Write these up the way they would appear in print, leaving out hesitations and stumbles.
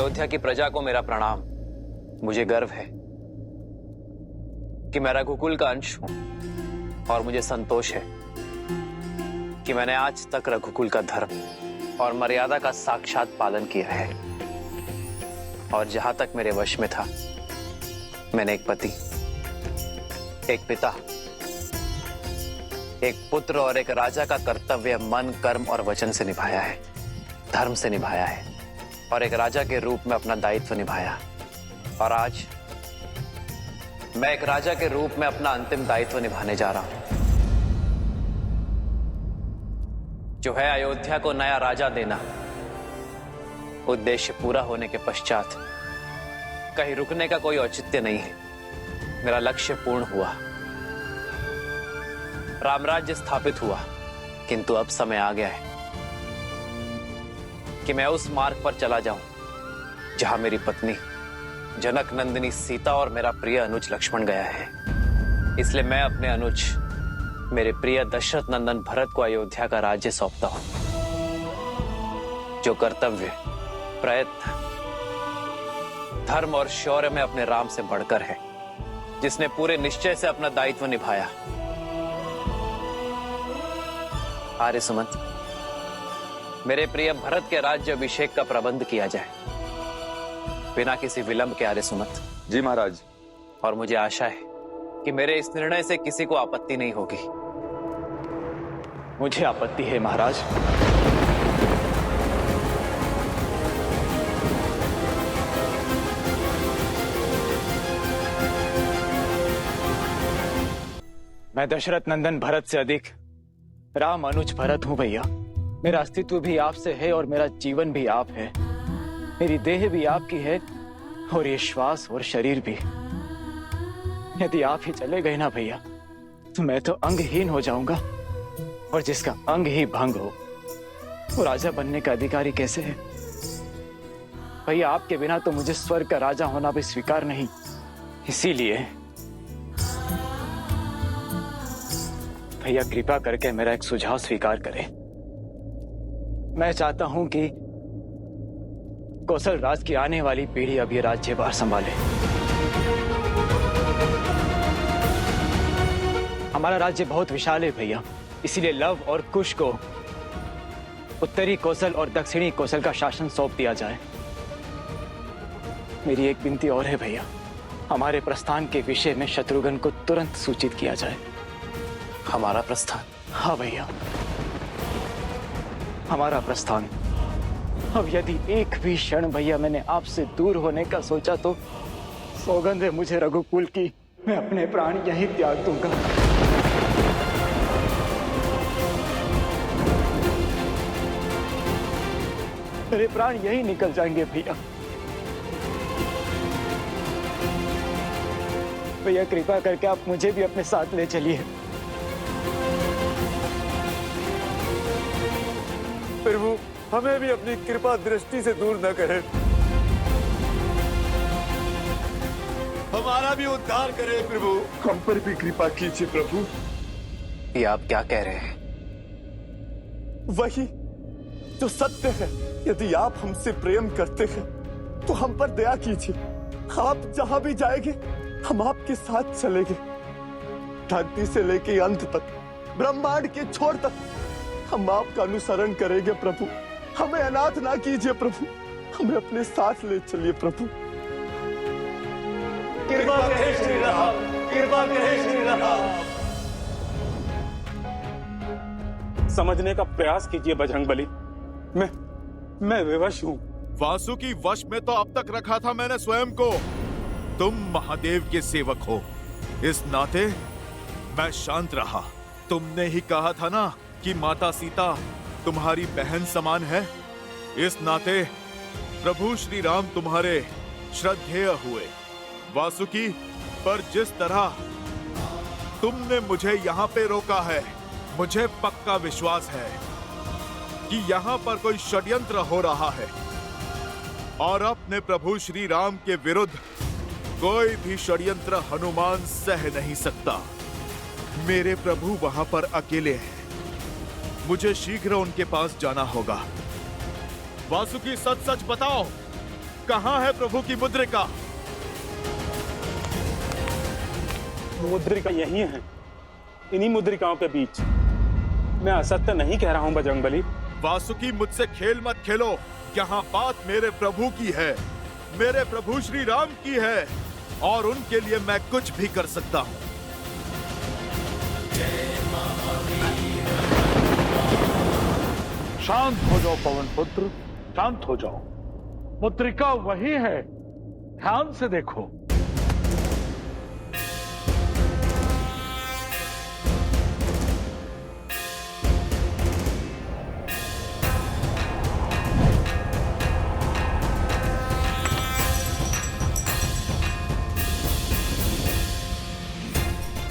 अयोध्या की प्रजा को मेरा प्रणाम। मुझे गर्व है कि मैं रघुकुल का अंश हूं और मुझे संतोष है कि मैंने आज तक रघुकुल का धर्म और मर्यादा का साक्षात पालन किया है। और जहां तक मेरे वश में था, मैंने एक पति, एक पिता, एक पुत्र और एक राजा का कर्तव्य मन, कर्म और वचन से निभाया है, धर्म से निभाया है और एक राजा के रूप में अपना दायित्व निभाया। और आज मैं एक राजा के रूप में अपना अंतिम दायित्व निभाने जा रहा हूं, जो है अयोध्या को नया राजा देना। उद्देश्य पूरा होने के पश्चात कहीं रुकने का कोई औचित्य नहीं है। मेरा लक्ष्य पूर्ण हुआ, रामराज्य स्थापित हुआ, किंतु अब समय आ गया है कि मैं उस मार्ग पर चला जाऊं जहां मेरी पत्नी जनक नंदिनी सीता और मेरा प्रिय अनुज लक्ष्मण गया है। इसलिए मैं अपने अनुज, मेरे प्रिय दशरथ नंदन भरत को अयोध्या का राज्य सौंपता हूं, जो कर्तव्य, प्रयत्न, धर्म और शौर्य में अपने राम से बढ़कर है, जिसने पूरे निश्चय से अपना दायित्व निभाया। आर्य सुमंत, मेरे प्रिय भरत के राज्य अभिषेक का प्रबंध किया जाए बिना किसी विलंब के। आर्य सुमंत। जी महाराज। और मुझे आशा है कि मेरे इस निर्णय से किसी को आपत्ति नहीं होगी। मुझे आपत्ति है महाराज। मैं दशरथ नंदन भरत से अधिक राम अनुज भरत हूं भैया। मेरा अस्तित्व भी आपसे है और मेरा जीवन भी आप है। मेरी देह भी आपकी है और ये श्वास और शरीर भी। यदि आप ही चले गए ना भैया, तो मैं तो अंगहीन हो जाऊंगा, और जिसका अंग ही भंग हो, वो राजा बनने का अधिकारी कैसे है? भैया, आपके बिना तो मुझे स्वर्ग का राजा होना भी स्वीकार नहीं। इसीलिए भैया, कृपा करके मेरा एक सुझाव स्वीकार करें। मैं चाहता हूं कि कौशल राज की आने वाली पीढ़ी अब ये राज्यभार संभाले। हमारा राज्य बहुत विशाल है भैया, इसीलिए लव और कुश को उत्तरी कौशल और दक्षिणी कौशल का शासन सौंप दिया जाए। मेरी एक विनती और है भैया, हमारे प्रस्थान के विषय में शत्रुघ्न को तुरंत सूचित किया जाए। हमारा प्रस्थान? हाँ भैया, हमारा प्रस्थान। अब यदि एक भी क्षण भैया मैंने आपसे दूर होने का सोचा, तो सौगंध है मुझे रघुकुल की, मैं अपने प्राण यहीं त्याग दूंगा। मेरे प्राण यहीं निकल जाएंगे भैया। भैया, कृपा करके आप मुझे भी अपने साथ ले चलिए। प्रभु, हमें भी अपनी कृपा दृष्टि से दूर न करें। हमारा भी उद्धार करें प्रभु। हम पर भी कृपा कीजिए प्रभु। ये आप क्या कह रहे हैं? वही जो सत्य है। यदि आप हमसे प्रेम करते हैं तो हम पर दया कीजिए। आप जहां भी जाएंगे हम आपके साथ चलेंगे, धरती से लेके अंत तक, ब्रह्मांड के छोर तक हम आपका अनुसरण करेंगे प्रभु। हमें अनाथ ना कीजिए प्रभु, हमें अपने साथ ले चलिए प्रभु। कृपा करें श्री राम, कृपा करें श्री राम। समझने का प्रयास कीजिए बजरंगबली। मैं विवश हूँ। वासुकी वश में तो अब तक रखा था मैंने स्वयं को। तुम महादेव के सेवक हो, इस नाते मैं शांत रहा। तुमने ही कहा था ना कि माता सीता तुम्हारी बहन समान है। इस नाते प्रभु श्री राम तुम्हारे श्रद्धेय हुए। वासुकी, पर जिस तरह तुमने मुझे यहाँ पे रोका है, मुझे पक्का विश्वास है कि यहाँ पर कोई षड्यंत्र हो रहा है और अपने प्रभु श्री राम के विरुद्ध कोई भी षड्यंत्र हनुमान सह नहीं सकता। मेरे प्रभु वहां पर अकेले हैं, मुझे शीघ्र उनके पास जाना होगा। वासुकी, सच सच बताओ, कहाँ है प्रभु की मुद्रिका? मुद्रिका यही है, इन्हीं मुद्रिकाओं के बीच। मैं असत्य नहीं कह रहा हूं बजरंगबली। वासुकी, मुझसे खेल मत खेलो। यहाँ बात मेरे प्रभु की है, मेरे प्रभु श्री राम की है, और उनके लिए मैं कुछ भी कर सकता हूँ। शांत हो जाओ पवन पुत्र, शांत हो जाओ। मुद्रिका वही है, ध्यान से देखो।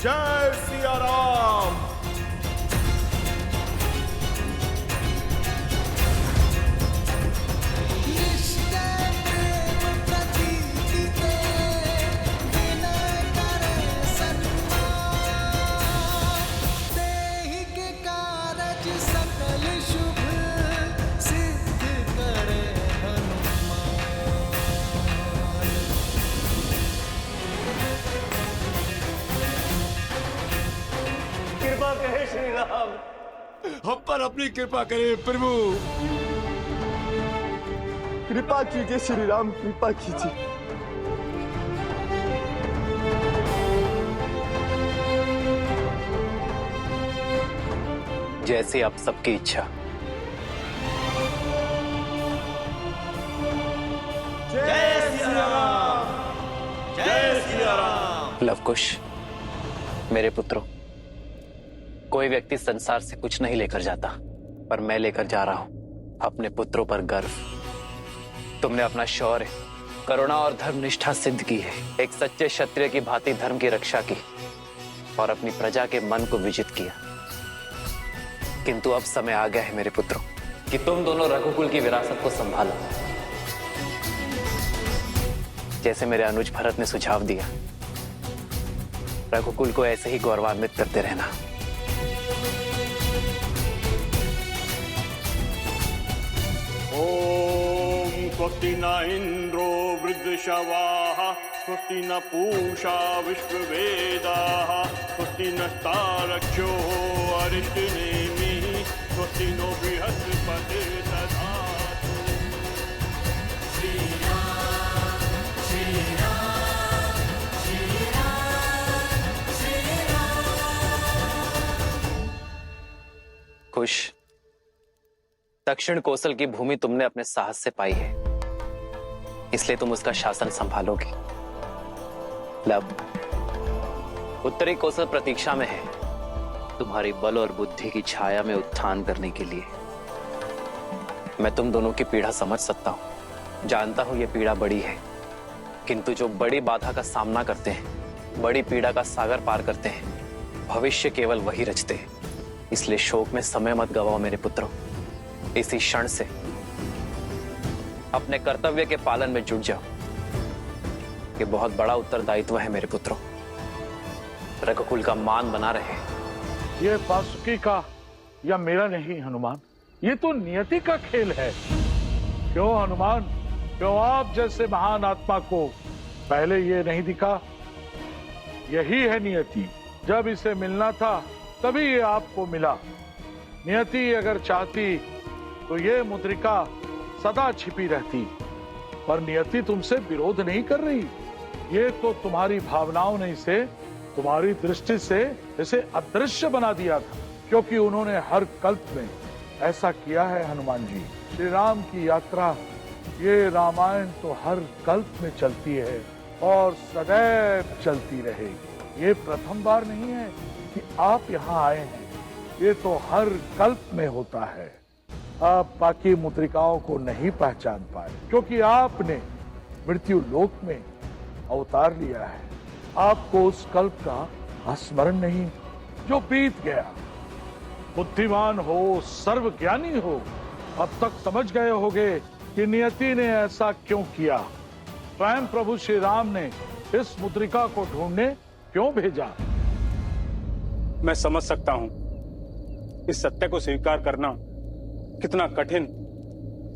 जय सिया राम। कृपा करें श्री राम। हम पर अपनी कृपा करें प्रभु। कृपा कीजिए श्री राम, कृपा कीजिए। जैसी आप सबकी इच्छा। जय सिया राम, जय सिया राम। लवकुश, मेरे पुत्रों, कोई व्यक्ति संसार से कुछ नहीं लेकर जाता, पर मैं लेकर जा रहा हूं अपने पुत्रों पर गर्व। तुमने अपना शौर्य, करुणा और धर्मनिष्ठा सिद्ध की है। एक सच्चे क्षत्रिय की भांति धर्म की रक्षा की और अपनी प्रजा के मन को विजित किया। किंतु अब समय आ गया है मेरे पुत्रों कि तुम दोनों रघुकुल की विरासत को संभालो। जैसे मेरे अनुज भरत ने सुझाव दिया, रघुकुल को ऐसे ही गौरवान्वित करते रहना। ओम स्वस्ति न इंद्रो वृद्धशवाः, स्वस्ति न पूषा विश्ववेदाः, स्वस्ति नस्तारक्षो अरिष्टनेमिः, स्वस्ति नो बृहस्पतिर्दधातु। खुश, दक्षिण कौशल की भूमि तुमने अपने साहस से पाई है, इसलिए तुम उसका शासन संभालोगे। लब, उत्तरी कौशल प्रतीक्षा में है तुम्हारी बल और बुद्धि की छाया में उत्थान करने के लिए। मैं तुम दोनों की पीड़ा समझ सकता हूं, जानता हूं यह पीड़ा बड़ी है, किंतु जो बड़ी बाधा का सामना करते हैं, बड़ी पीड़ा का सागर पार करते हैं, भविष्य केवल वही रचते हैं। इसलिए शोक में समय मत गवाओ मेरे पुत्रों। इसी क्षण से अपने कर्तव्य के पालन में जुट जाओ। ये बहुत बड़ा उत्तरदायित्व है मेरे पुत्रों। रघुकुल का मान बना रहे। ये वासुकी का या मेरा नहीं हनुमान, ये तो नियति का खेल है। क्यों हनुमान, क्यों आप जैसे महान आत्मा को पहले ये नहीं दिखा? यही है नियति। जब इसे मिलना था तभी ये आपको मिला। नियति अगर चाहती तो ये मुद्रिका सदा छिपी रहती, पर नियति तुमसे विरोध नहीं कर रही। ये तो तुम्हारी भावनाओं ने इसे तुम्हारी दृष्टि से इसे अदृश्य बना दिया था, क्योंकि उन्होंने हर कल्प में ऐसा किया है। हनुमान जी, श्री राम की यात्रा, ये रामायण तो हर कल्प में चलती है और सदैव चलती रहेगी। ये प्रथम बार नहीं है कि आप यहाँ आए हैं, ये तो हर कल्प में होता है। आप बाकी मुद्रिकाओं को नहीं पहचान पाए, क्योंकि आपने मृत्यु लोक में अवतार लिया है। आपको उस कल्प का स्मरण नहीं जो बीत गया। बुद्धिमान हो, सर्वज्ञानी हो, अब तक समझ गए होंगे कि नियति ने ऐसा क्यों किया। स्वयं प्रभु श्री राम ने इस मुद्रिका को ढूंढने क्यों भेजा। मैं समझ सकता हूं इस सत्य को स्वीकार करना कितना कठिन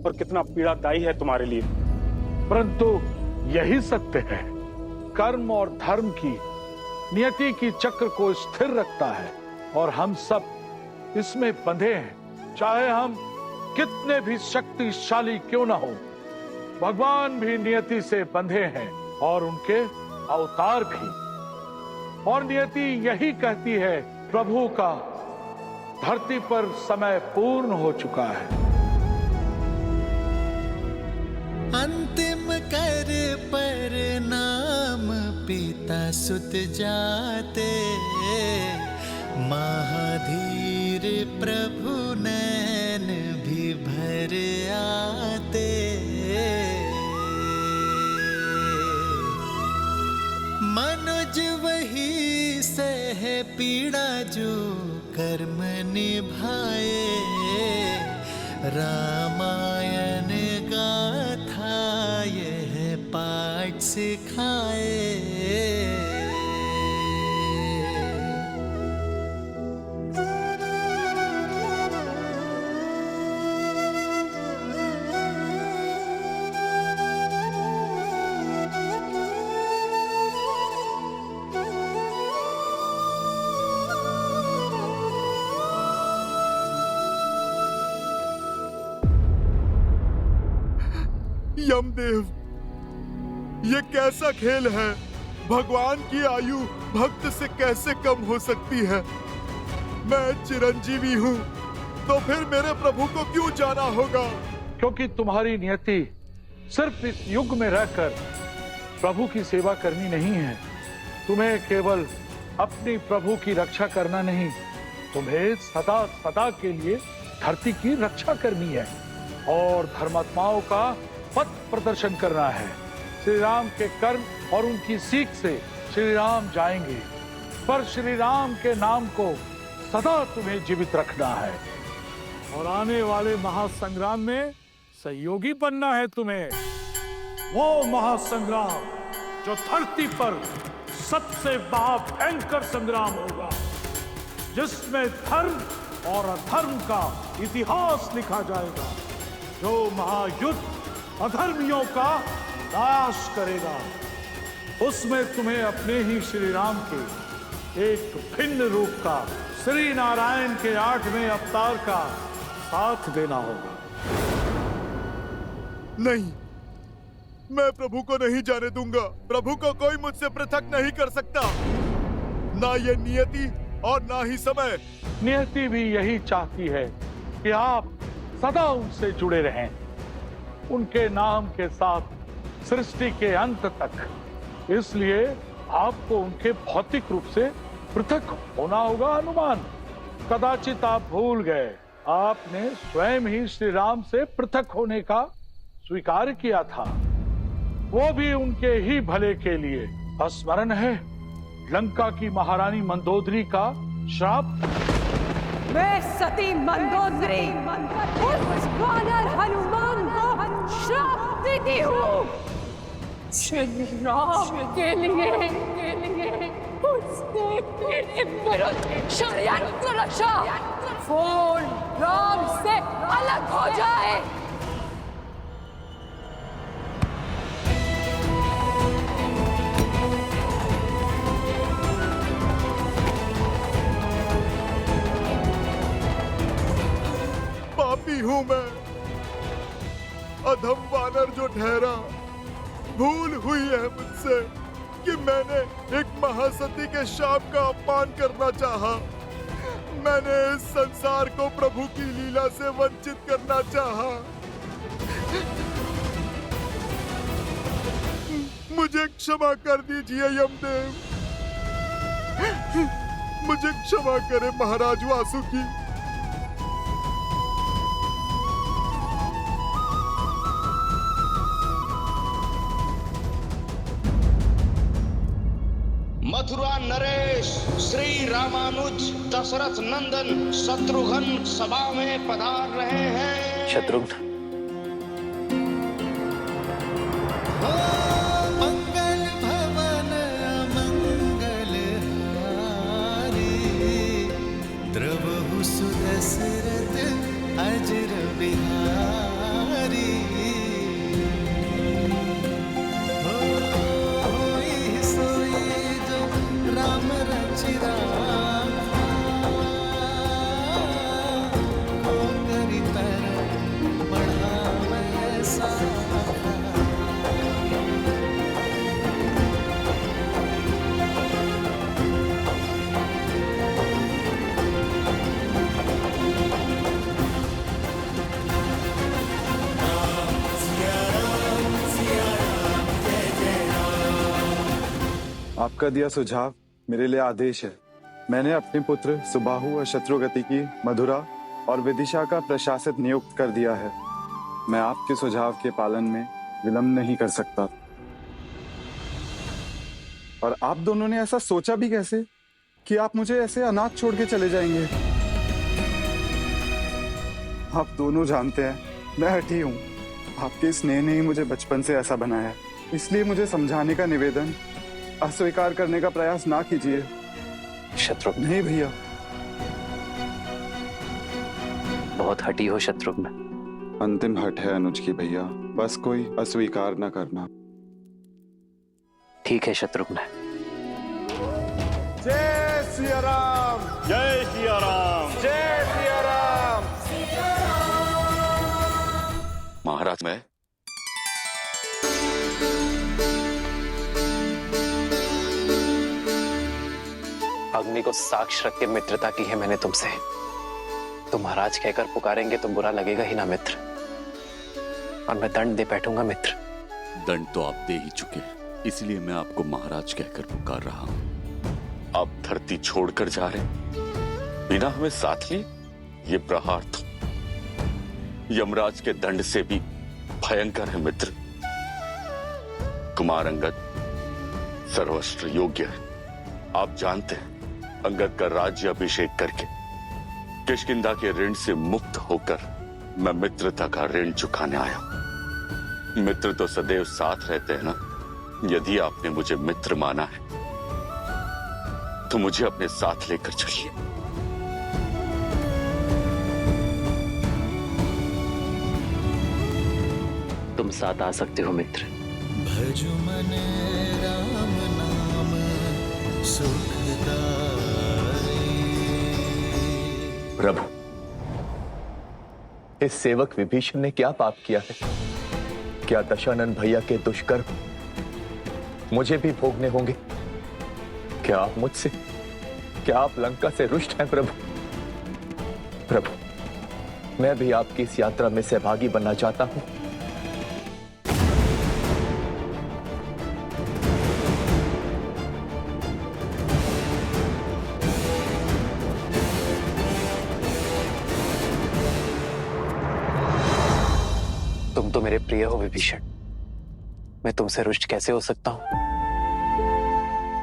और कितना पीड़ादायी है तुम्हारे लिए। परंतु यही सत्य है, कर्म और धर्म की नियति की चक्र को स्थिर रखता है और हम सब इसमें बंधे हैं। चाहे हम कितने भी शक्तिशाली क्यों ना हो, भगवान भी नियति से बंधे हैं और उनके अवतार भी। और नियति यही कहती है, प्रभु का धरती पर समय पूर्ण हो चुका है। अंतिम कर पर नाम पिता सुत जाते, महाधीर प्रभु नैन भी भर आते। मनुज वही सह पीड़ा जो कर्म निभाए, रामायण गाथा यह पाठ सिखाए। यमदेव, ये कैसा खेल है? भगवान की आयु भक्त से कैसे कम हो सकती है? मैं चिरंजीवी हूँ, तो फिर मेरे प्रभु को क्यों जाना होगा? क्योंकि तुम्हारी नियति सिर्फ इस युग में रहकर प्रभु की सेवा करनी नहीं है। तुम्हें केवल अपनी प्रभु की रक्षा करना नहीं, तुम्हें सदा सदा के लिए धरती की रक्षा करनी है और धर्मात्माओं का पथ प्रदर्शन करना है। श्री राम के कर्म और उनकी सीख से श्री राम जाएंगे, पर श्री राम के नाम को सदा तुम्हें जीवित रखना है। और आने वाले महासंग्राम में सहयोगी बनना है तुम्हें। वो महासंग्राम जो धरती पर सबसे महाभयंकर संग्राम होगा, जिसमें धर्म और अधर्म का इतिहास लिखा जाएगा, जो महायुद्ध अधर्मियों का नाश करेगा। उसमें तुम्हें अपने ही श्री राम के एक भिन्न रूप का, श्री नारायण के 8वें अवतार का साथ देना होगा। नहीं, मैं प्रभु को नहीं जाने दूंगा। प्रभु को कोई मुझसे पृथक नहीं कर सकता, ना ये नियति और ना ही समय। नियति भी यही चाहती है कि आप सदा उनसे जुड़े रहें, उनके नाम के साथ सृष्टि के अंत तक। इसलिए आपको उनके भौतिक रूप से पृथक होना होगा। हनुमान, कदाचित आप भूल गए, आपने स्वयं ही श्री राम से पृथक होने का स्वीकार किया था, वो भी उनके ही भले के लिए। स्मरण है लंका की महारानी मंदोदरी का श्राप? मैं सती मंदोदरी उस वानर हनुमान को श्राप देती हूँ। श्री राम के लिए उसने मेरे विरुद्ध षड्यंत्र रचा। फोन राम से अलग हो जाए। पापी हूं मैं, अधम वानर जो ठहरा। भूल हुई है मुझसे कि मैंने एक महासती के शाप का अपमान करना चाहा। मैंने इस संसार को प्रभु की लीला से वंचित करना चाहा। मुझे क्षमा कर दीजिए यमदेव, मुझे क्षमा करें महाराज वासुकी। मथुरा नरेश श्री रामानुज दशरथ नंदन शत्रुघ्न सभा में पधार रहे हैं। शत्रुघ्न, मंगल भवन मंगल हारी, द्रवहु सुदशरथ अजर बिहारी। चिरागा तेरी तरफ बढ़ा वैसा आपका दिया सुझाव मेरे लिए आदेश है। मैंने अपने पुत्र सुबाहु और शत्रुगति की मधुरा और विदिशा का प्रशासक नियुक्त कर दिया है। मैं आपके सुझाव के पालन में विलंब नहीं कर सकता। और आप दोनों ने ऐसा सोचा भी कैसे कि आप मुझे ऐसे अनाथ छोड़ के चले जाएंगे? आप दोनों जानते हैं मैं हठी हूँ। आपके स्नेह ने ही मुझे बचपन से ऐसा बनाया है। इसलिए मुझे समझाने का निवेदन अस्वीकार करने का प्रयास ना कीजिए। शत्रुघ्न, नहीं भैया। बहुत हठी हो शत्रुघ्न। अंतिम हट है अनुज की भैया, बस कोई अस्वीकार न करना। ठीक है शत्रुघ्न। जय सिया राम, जय सिया राम। जय सिया राम। महाराज, मैं अग्नि को साक्ष रख के मित्रता की है मैंने तुमसे। तुम महाराज कहकर पुकारेंगे तो बुरा लगेगा ही ना मित्र, और मैं दंड दे बैठूंगा मित्र। दंड तो आप दे ही चुके हैं, इसलिए मैं आपको महाराज कहकर पुकार रहा हूं। आप धरती छोड़कर जा रहे बिना हमें साथ लिए, ये प्रहार तो यमराज के दंड से भी भयंकर है मित्र। कुमार अंगद सर्वस्त्र योग्य है। आप जानते हैं अंगद का राज्य अभिषेक करके किष्किंधा के ऋण से मुक्त होकर मैं मित्रता का ऋण चुकाने आया। मित्र तो सदैव साथ रहते हैं ना। यदि आपने मुझे मित्र माना है तो मुझे अपने साथ लेकर चलिए। तुम साथ आ सकते हो मित्र। भजु मन राम नाम सुखदाई। प्रभु, इस सेवक विभीषण ने क्या पाप किया है? क्या दशानन भैया के दुष्कर्म मुझे भी भोगने होंगे? क्या आप मुझसे, क्या आप लंका से रुष्ट हैं प्रभु? प्रभु, मैं भी आपकी इस यात्रा में सहभागी बनना चाहता हूं। तुम तो मेरे प्रिय हो विभीषण, मैं तुमसे रुष्ट कैसे हो सकता हूं?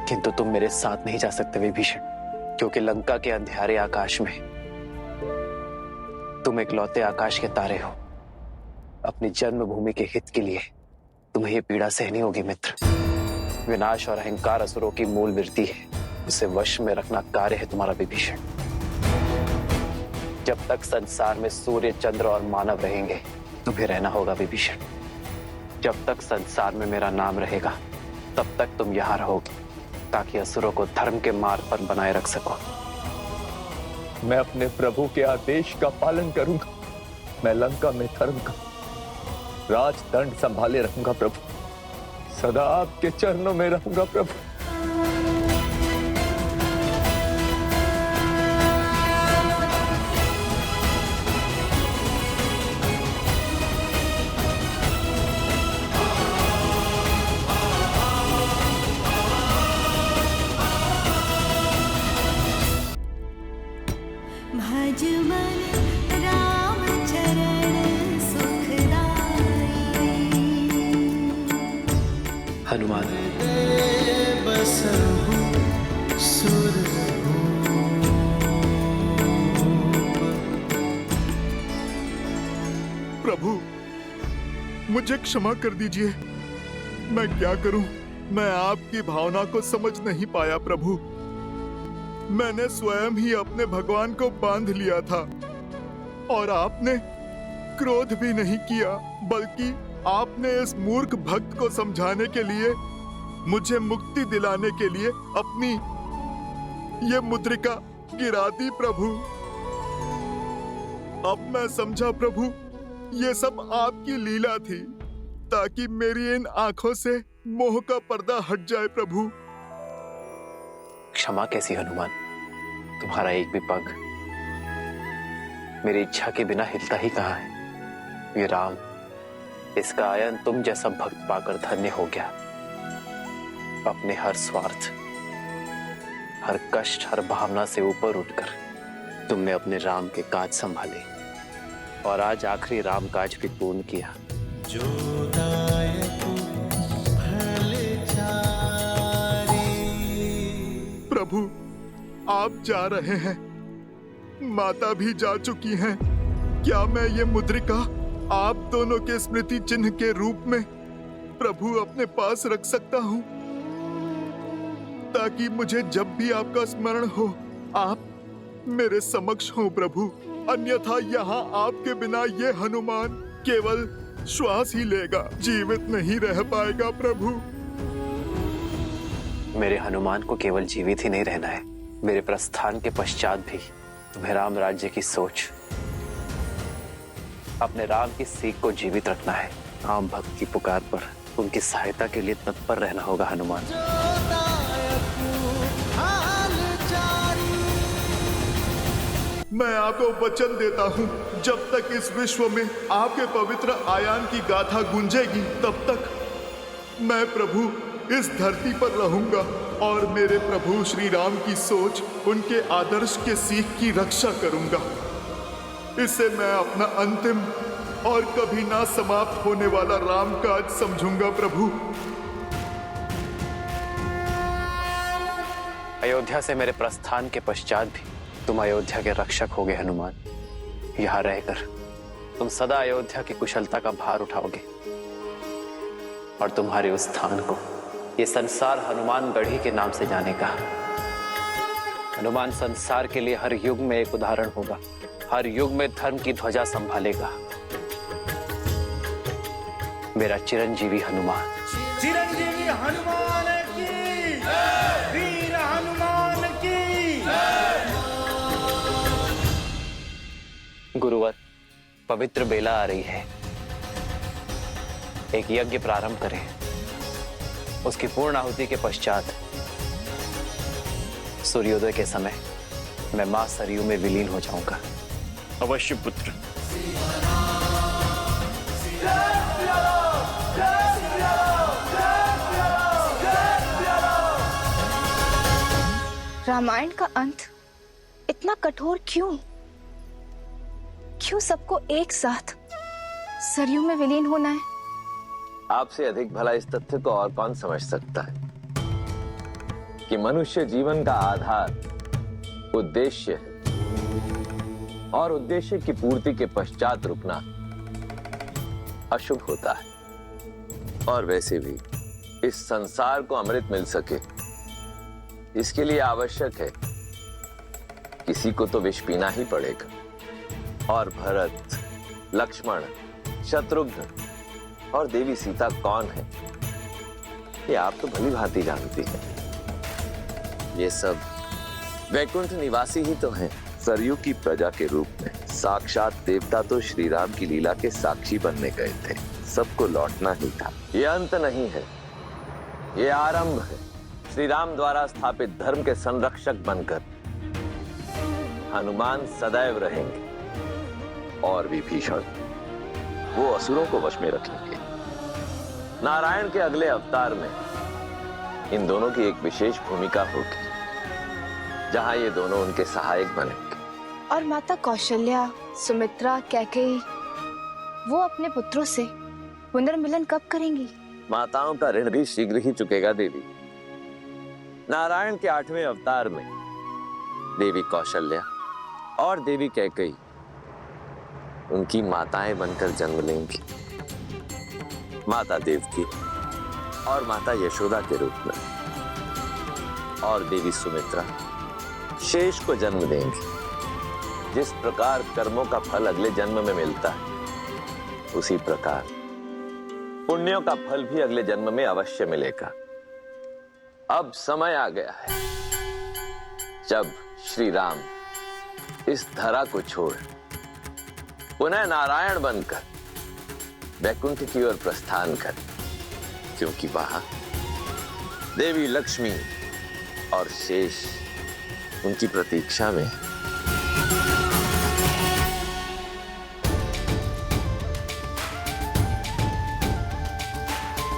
किंतु तुम मेरे साथ नहीं जा सकते विभीषण, क्योंकि लंका के अंधेरे आकाश में तुम इकलौते आकाश के तारे हो। अपनी जन्मभूमि के हित के लिए तुम्हें ये पीड़ा सहनी होगी मित्र। विनाश और अहंकार असुरों की मूल वृत्ति है, उसे वश में रखना कार्य है तुम्हारा विभीषण। जब तक संसार में सूर्य, चंद्र और मानव रहेंगे तुम्हें रहना होगा विभीषण। जब तक संसार में मेरा नाम रहेगा तब तक तुम यहां रहोगे, ताकि असुरों को धर्म के मार्ग पर बनाए रख सको। मैं अपने प्रभु के आदेश का पालन करूंगा। मैं लंका में धर्म का राजदंड संभाले रहूंगा प्रभु। सदा आपके चरणों में रहूंगा प्रभु। भज मन राम चरण सुखदाई। हनुमान, बसहु सुर प्रभु, मुझे क्षमा कर दीजिए। मैं क्या करूं? मैं आपकी भावना को समझ नहीं पाया प्रभु। मैंने स्वयं ही अपने भगवान को बांध लिया था, और आपने क्रोध भी नहीं किया, बल्कि आपने इस मूर्ख भक्त को समझाने के लिए, मुझे मुक्ति दिलाने के लिए अपनी ये मुद्रिका गिरा दी प्रभु। अब मैं समझा प्रभु, ये सब आपकी लीला थी ताकि मेरी इन आंखों से मोह का पर्दा हट जाए प्रभु। क्षमा कैसी हनुमान, तुम्हारा एक भी पग मेरी इच्छा के बिना हिलता ही कहाँ है। ये राम, इसका आयन तुम जैसा भक्त पाकर धन्य हो गया। अपने हर स्वार्थ, हर कष्ट, हर भावना से ऊपर उठकर तुमने अपने राम के काज संभाले और आज आखिरी राम काज भी पूर्ण किया। प्रभु, आप जा रहे हैं, माता भी जा चुकी हैं। क्या मैं ये मुद्रिका आप दोनों के स्मृति चिन्ह के रूप में प्रभु अपने पास रख सकता हूँ, ताकि मुझे जब भी आपका स्मरण हो आप मेरे समक्ष हो प्रभु। अन्यथा यहाँ आपके बिना ये हनुमान केवल श्वास ही लेगा, जीवित नहीं रह पाएगा प्रभु। मेरे हनुमान को केवल जीवित ही नहीं रहना है, मेरे प्रस्थान के पश्चात भी तुम्हें राम राज्य की सोच, अपने राम की सीख को जीवित रखना है। आम भक्त की पुकार पर उनकी सहायता के लिए तत्पर रहना होगा हनुमान। मैं आपको वचन देता हूँ, जब तक इस विश्व में आपके पवित्र आयान की गाथा गूंजेगी तब तक मैं प्रभु इस धरती पर रहूंगा और मेरे प्रभु श्री राम की सोच, उनके आदर्श के सीख की रक्षा करूंगा। इसे मैं अपना अंतिम और कभी ना समाप्त होने वाला राम काज समझूंगा प्रभु। अयोध्या से मेरे प्रस्थान के पश्चात भी तुम अयोध्या के रक्षक होगे हनुमान। यहाँ रहकर तुम सदा अयोध्या की कुशलता का भार उठाओगे और तुम्हारे उस स्थान को ये संसार हनुमान गढ़ी के नाम से जानेगा। हनुमान संसार के लिए हर युग में एक उदाहरण होगा, हर युग में धर्म की ध्वजा संभालेगा। मेरा चिरंजीवी हनुमान। चिरंजीवी हनुमान की, वीर हनुमान की। गुरुवर, पवित्र बेला आ रही है, एक यज्ञ प्रारंभ करें। उसकी पूर्ण आहुति के पश्चात सूर्योदय के समय मैं मां सरयू में विलीन हो जाऊंगा। अवश्य पुत्र। रामायण का अंत इतना कठोर क्यों? क्यों सबको एक साथ सरयू में विलीन होना है? आपसे अधिक भला इस तथ्य को और कौन समझ सकता है कि मनुष्य जीवन का आधार उद्देश्य है और उद्देश्य की पूर्ति के पश्चात रुकना अशुभ होता है। और वैसे भी इस संसार को अमृत मिल सके, इसके लिए आवश्यक है किसी को तो विष पीना ही पड़ेगा। और भरत, लक्ष्मण, शत्रुघ्न और देवी सीता कौन है, ये आप तो भली भांति जानती हैं। ये सब वैकुंठ निवासी ही तो हैं। सरयू की प्रजा के रूप में साक्षात देवता तो श्री राम की लीला के साक्षी बनने गए थे। सबको लौटना ही था। ये अंत नहीं है, ये आरंभ है। श्री राम द्वारा स्थापित धर्म के संरक्षक बनकर हनुमान सदैव रहेंगे और विभीषण वो असुरों को वश में रखेंगे। नारायण के अगले अवतार में इन दोनों की एक विशेष भूमिका होगी, जहां ये दोनों उनके सहायक बनेंगे। और माता कौशल्या, सुमित्रा, कैकेयी, वो अपने पुत्रों से पुनर्मिलन कब करेंगी? माताओं का ऋण भी शीघ्र ही चुकेगा देवी। नारायण के 8वें अवतार में देवी कौशल्या और देवी कैकेयी उनकी माताएं बनकर जन्म लेंगी। माता देवकी और माता यशोदा के रूप में, और देवी सुमित्रा शेष को जन्म देंगी। जिस प्रकार कर्मों का फल अगले जन्म में मिलता है, उसी प्रकार पुण्यों का फल भी अगले जन्म में अवश्य मिलेगा। अब समय आ गया है जब श्री राम इस धरा को छोड़ पुनः नारायण बनकर वैकुंठ की ओर प्रस्थान कर, क्योंकि वहां देवी लक्ष्मी और शेष उनकी प्रतीक्षा में।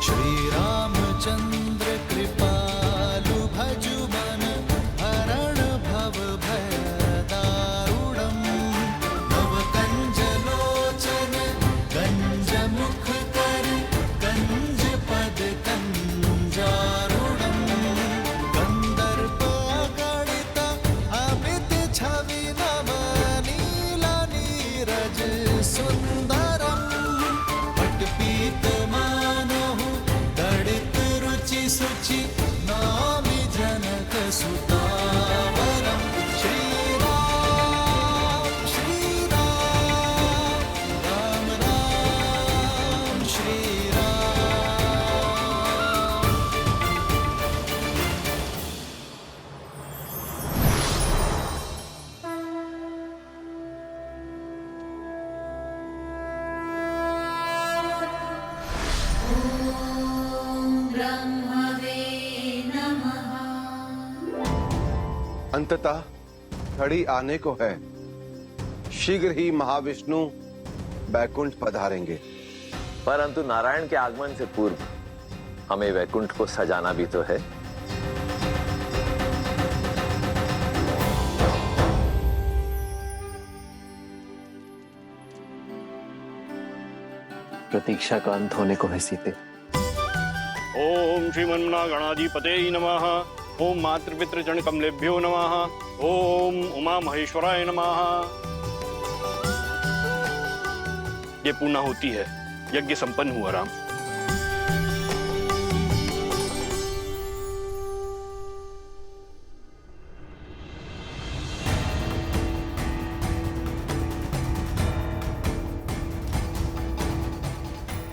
श्री रामचंद्र कृपालु भजु मन हरण भव भय दारुणम भव कंज लोचन कंज मुख कर कंज पद कंजारुणम कंदर्प अगणित अमित छवि नव नीला नीरज सुंदरम पटपीत मानहु दड़ित रुचि सुचि नामि जनक सुतावरम श्री राम राम राम श्री राम। अंततः घड़ी आने को है, शीघ्र ही महाविष्णु वैकुंठ पधारेंगे। परंतु नारायण के आगमन से पूर्व हमें वैकुंठ को सजाना भी तो है। प्रतीक्षा का अंत होने को है सीते। ओम श्रीमन्मना गणाधिपते नमः। ओम मातृपितृजन कमलेभ्यो नमः। ओम उमा महेश्वराय नमः। ये पूर्णा होती है, यज्ञ संपन्न हुआ राम।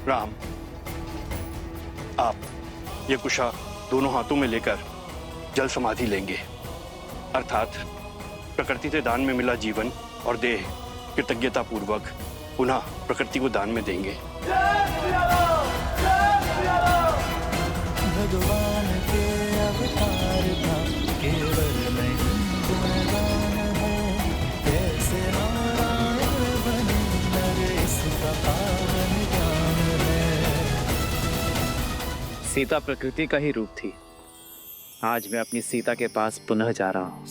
राम, आप ये कुशा दोनों हाथों में लेकर जल समाधि लेंगे, अर्थात प्रकृति से दान में मिला जीवन और देह कृतज्ञता पूर्वक पुनः प्रकृति को दान में देंगे। भगवान के अवतार का केवल नहीं गुणगान है, कैसे नारायण बने नरेश का पावन ज्ञान है। सीता प्रकृति का ही रूप थी। आज मैं अपनी सीता के पास पुनः जा रहा हूँ।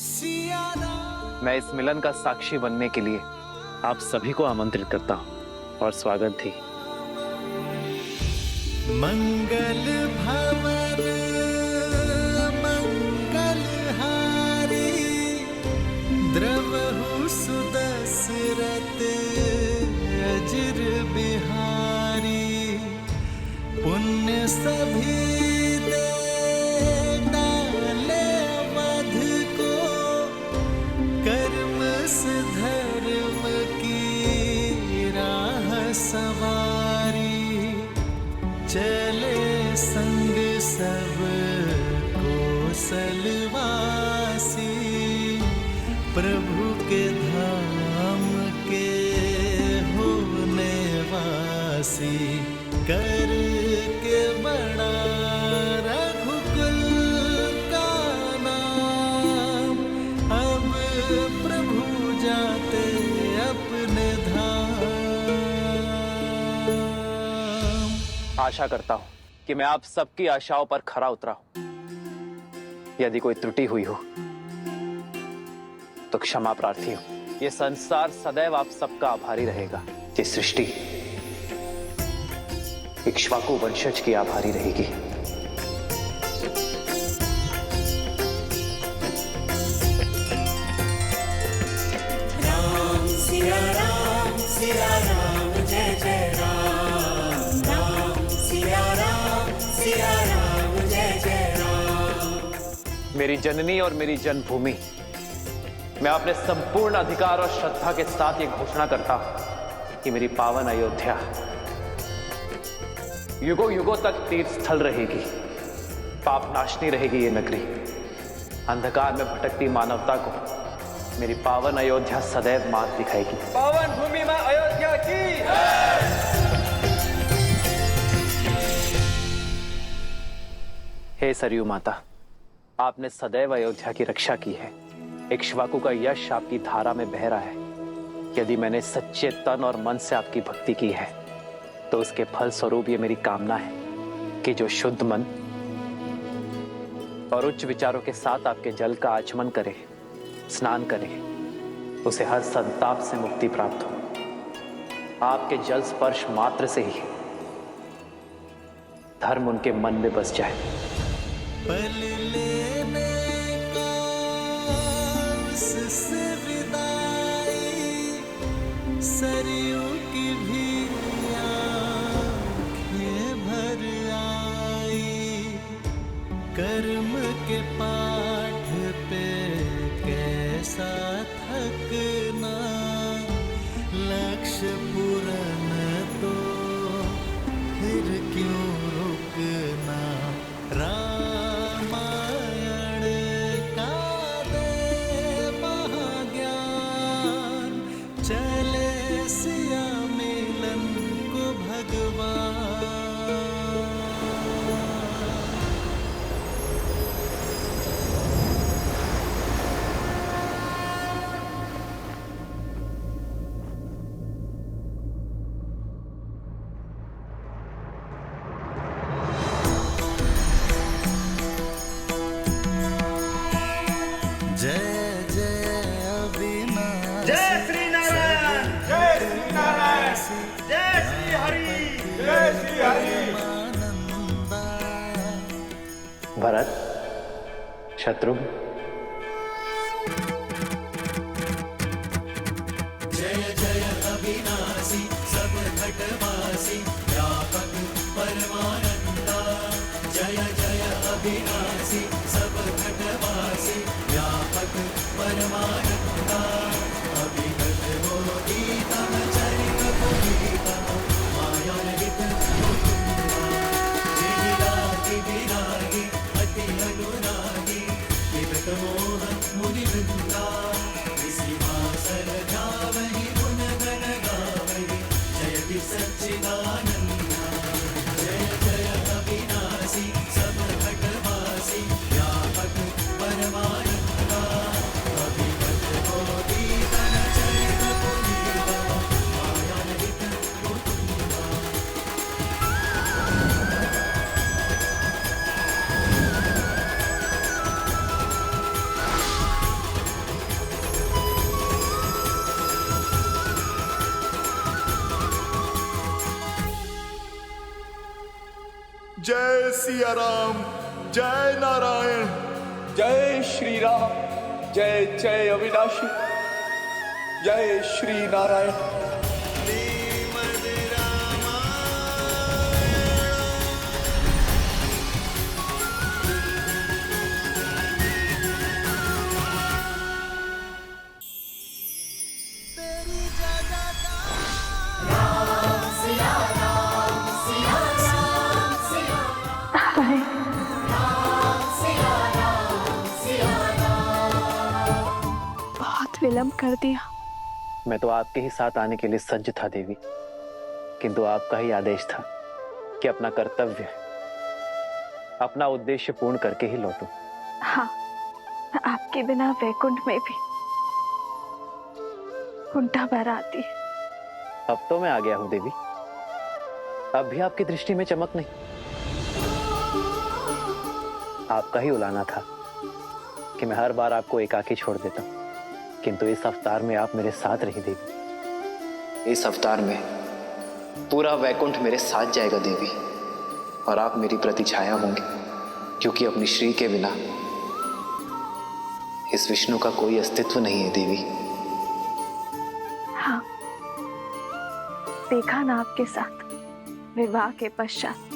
मैं इस मिलन का साक्षी बनने के लिए आप सभी को आमंत्रित करता हूँ और स्वागत थी। मंगल भवन मंगल हारी द्रवहु सुदशरथ अजिर बिहारी पुण्य सभी धर्म की राह सवारी चले संग सब कौशलवासी प्रभु के धाम के होने वासी कर के बड़ा रघुकुल का नाम अब प्रभु जाते अपने धाम। आशा करता हूं कि मैं आप सबकी आशाओं पर खरा उतरा हूं। यदि कोई त्रुटि हुई हो तो क्षमा प्रार्थी हूं। यह संसार सदैव आप सबका आभारी रहेगा। ये सृष्टि इक्ष्वाकु वंशज की आभारी रहेगी। सिया राम जय जय राम। राम सिया राम जय जय राम। मेरी जननी और मेरी जन्मभूमि, मैं अपने संपूर्ण अधिकार और श्रद्धा के साथ ये घोषणा करता हूं कि मेरी पावन अयोध्या युगों युगों तक तीर्थ स्थल रहेगी, पाप नाशनी रहेगी ये नगरी। अंधकार में भटकती मानवता को मेरी पावन अयोध्या सदैव मार्ग दिखाएगी। पावन भूमि में अयोध्या की। हे सरयू माता, आपने सदैव अयोध्या की रक्षा की है। इक्ष्वाकु का यश आपकी धारा में बह रहा है। यदि मैंने सच्चे तन और मन से आपकी भक्ति की है तो उसके फल स्वरूप ये मेरी कामना है कि जो शुद्ध मन और उच्च विचारों के साथ आपके जल का आचमन करे, स्नान करे, उसे हर संताप से मुक्ति प्राप्त हो। आपके जल स्पर्श मात्र से ही धर्म उनके मन में बस जाए। पल लेने का उससे विदाई, सरयू की भी आँखें भर आई। कर्म के पाठ पे कैसा थकना, लक्ष्य पूर्ण तो फिर क्यों रुकना। रामायण का दे महाज्ञान, चले सिया मिलन को भगवान। जय जय अविनाशी, जय श्री नारायण, जय श्री नारायण, जय श्री हरि, जय श्री हरि। भरत, शत्रुघ्न, जय जय अविनाशी, सब घटवासी, व्यापक परमानंदा। जय जय अविनाशी, सब घटवासी, व्यापक परमानंदा। अभिगत हो गीतम चरित पुनीतम, मायारहित मुकुंदा। जिगिरागी विरागी अति अनुरागी, विगत मोह मुनिवृंदा। विसिवासर जावहि गुण गण गावहि, जयति सच्चिदानंदा। जय जय अविनाशी, सब घटवासी, व्यापक परमानंदा। अभिगत हो गीतम चरित पुनीतम, मायारहित मुकुंदा। जय सिया राम, जय नारायण। जय श्री राम, जय जय अविनाशी, जय श्री नारायण। बहुत विलंब कर दिया। मैं तो आपके ही साथ आने के लिए सज्ज था देवी, किंतु आपका ही आदेश था कि अपना कर्तव्य, अपना उद्देश्य पूर्ण करके ही लौटूं। हाँ, आपके बिना वैकुंठ में भी कुंठा भर आती है। अब तो मैं आ गया हूं देवी, अब भी आपकी दृष्टि में चमक नहीं। आपका ही उलाना था कि मैं हर बार आपको एकाकी छोड़ देता, किंतु इस अवतार में आप मेरे साथ रही देवी। इस अवतार में पूरा वैकुंठ मेरे साथ जाएगा देवी, और आप मेरी प्रतिछाया होंगे, क्योंकि अपनी श्री के बिना इस विष्णु का कोई अस्तित्व नहीं है देवी। हाँ, देखा ना आपके साथ विवाह के पश्चात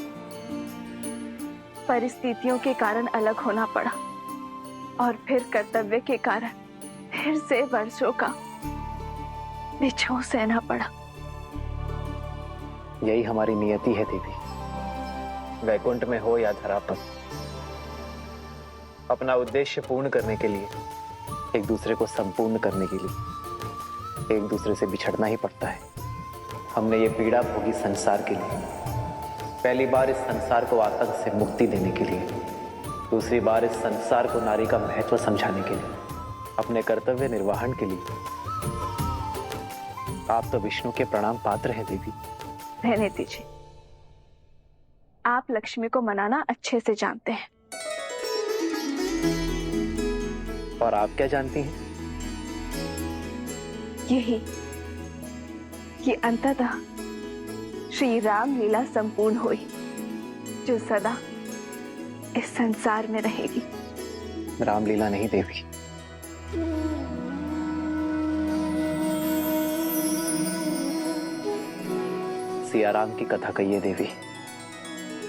परिस्थितियों के कारण अलग होना पड़ा, और फिर कर्तव्य के कारण फिर से वर्षों का बिछोह सहना पड़ा। यही हमारी नियति है देवी, वैकुंठ में हो या धरा पर, अपना उद्देश्य पूर्ण करने के लिए, एक दूसरे को संपूर्ण करने के लिए एक दूसरे से बिछड़ना ही पड़ता है। हमने ये पीड़ा भोगी संसार के लिए, पहली बार इस संसार को आतंक से मुक्ति देने के लिए, दूसरी बार इस संसार को नारी का महत्व समझाने के लिए, अपने कर्तव्य निर्वहन के लिए। आप तो विष्णु के प्रणाम पात्र हैं देवी। रहने दीजिए, आप लक्ष्मी को मनाना अच्छे से जानते हैं। और आप क्या जानती हैं? यही कि अंततः श्री राम लीला संपूर्ण हुई, जो सदा इस संसार में रहेगी। रामलीला नहीं देवी, सियाराम की कथा कहिए देवी।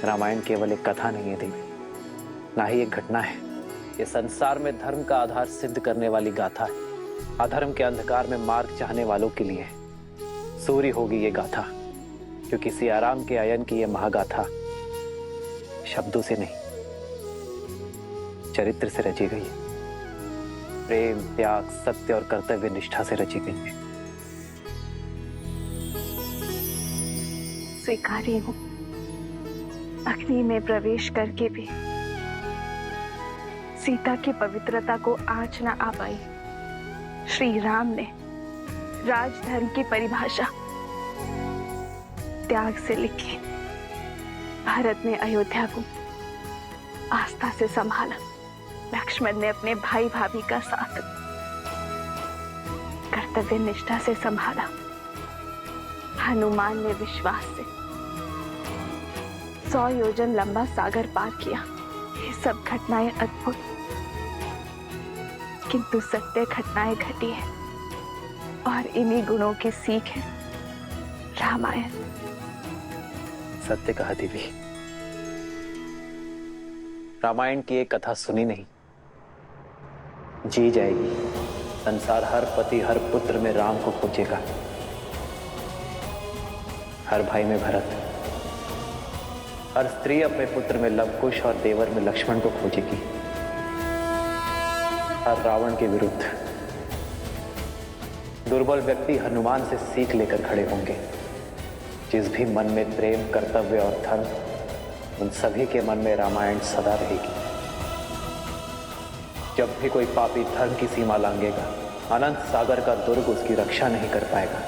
रामायण केवल एक कथा नहीं है देवी, ना ही एक घटना है। ये संसार में धर्म का आधार सिद्ध करने वाली गाथा है। अधर्म के अंधकार में मार्ग चाहने वालों के लिए सूर्य होगी ये गाथा, क्योंकि सियाराम के आयन की ये महागाथा शब्दों से नहीं, चरित्र से रची गई है। प्रेम, त्याग, सत्य और कर्तव्य निष्ठा से रची गई है। स्वीकारी हूं, अग्नि में प्रवेश करके भी सीता की पवित्रता को आँच न आ पाई। श्री राम ने राजधर्म की परिभाषा त्याग से लिखी। भरत ने अयोध्या को आस्था से संभाला। लक्ष्मण ने अपने भाई भाभी का साथ कर्तव्य निष्ठा से संभाला। हनुमान ने विश्वास से 100 योजन लंबा सागर पार किया। ये सब घटनाएं अद्भुत किंतु सत्य घटनाएं घटी है, और इन्हीं गुणों की सीख है रामायण। सत्य कहा देवी। रामायण की एक कथा सुनी नहीं, जी जाएगी। संसार हर पति हर पुत्र में राम को खोजेगा, हर भाई में भरत, हर स्त्री अपने पुत्र में लवकुश और देवर में लक्ष्मण को खोजेगी। हर रावण के विरुद्ध दुर्बल व्यक्ति हनुमान से सीख लेकर खड़े होंगे। जिस भी मन में प्रेम, कर्तव्य और धर्म, उन सभी के मन में रामायण सदा रहेगी। जब भी कोई पापी धर्म की सीमा लांघेगा, अनंत सागर का दुर्ग उसकी रक्षा नहीं कर पाएगा।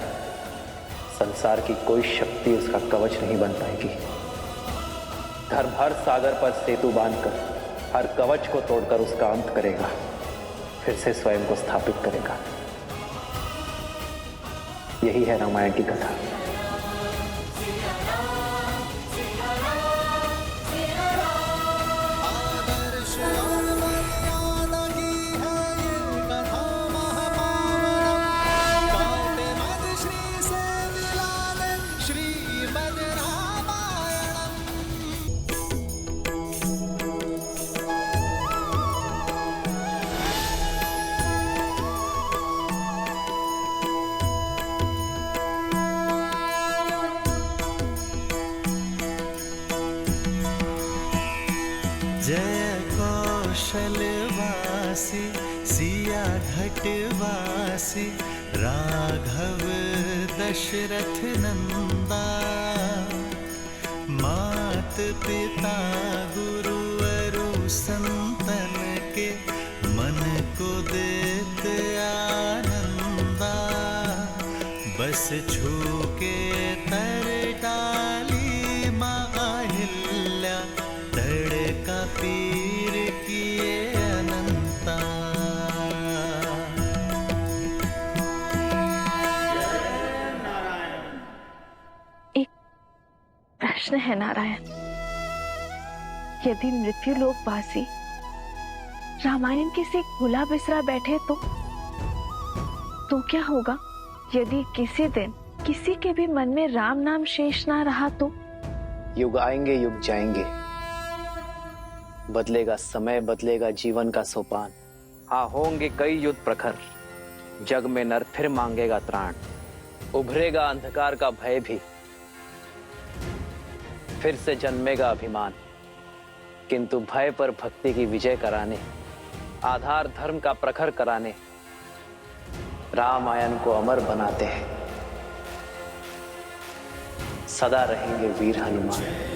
संसार की कोई शक्ति उसका कवच नहीं बन पाएगी। धर्म हर सागर पर सेतु बांधकर हर कवच को तोड़कर उसका अंत करेगा, फिर से स्वयं को स्थापित करेगा। यही है रामायण की कथा। जय कौशलवासी सिया घटवासी राघव दशरथ नंदा। मात पिता गुरुवरु संतन के मन को देते आनंदा। बस छू के तर डाली माँ अहिल्या, तड़का पीर किए अनंता। एक प्रश्न है नारायण, यदि मृत्यु लोकवासी रामायण किसी भूला बिसरा बैठे तो क्या होगा? यदि किसी दिन किसी के भी मन में राम नाम शेष ना रहा तो? युग आएंगे, युग जाएंगे, बदलेगा समय, बदलेगा जीवन का सोपान। हाँ, होंगे कई युद्ध प्रखर, जग में नर फिर मांगेगा त्राण। उभरेगा अंधकार का भय भी, फिर से जन्मेगा अभिमान। किंतु भय पर भक्ति की विजय कराने, आधार धर्म का प्रखर कराने रामायण को अमर बनाते हैं। सदा रहेंगे वीर हनुमान।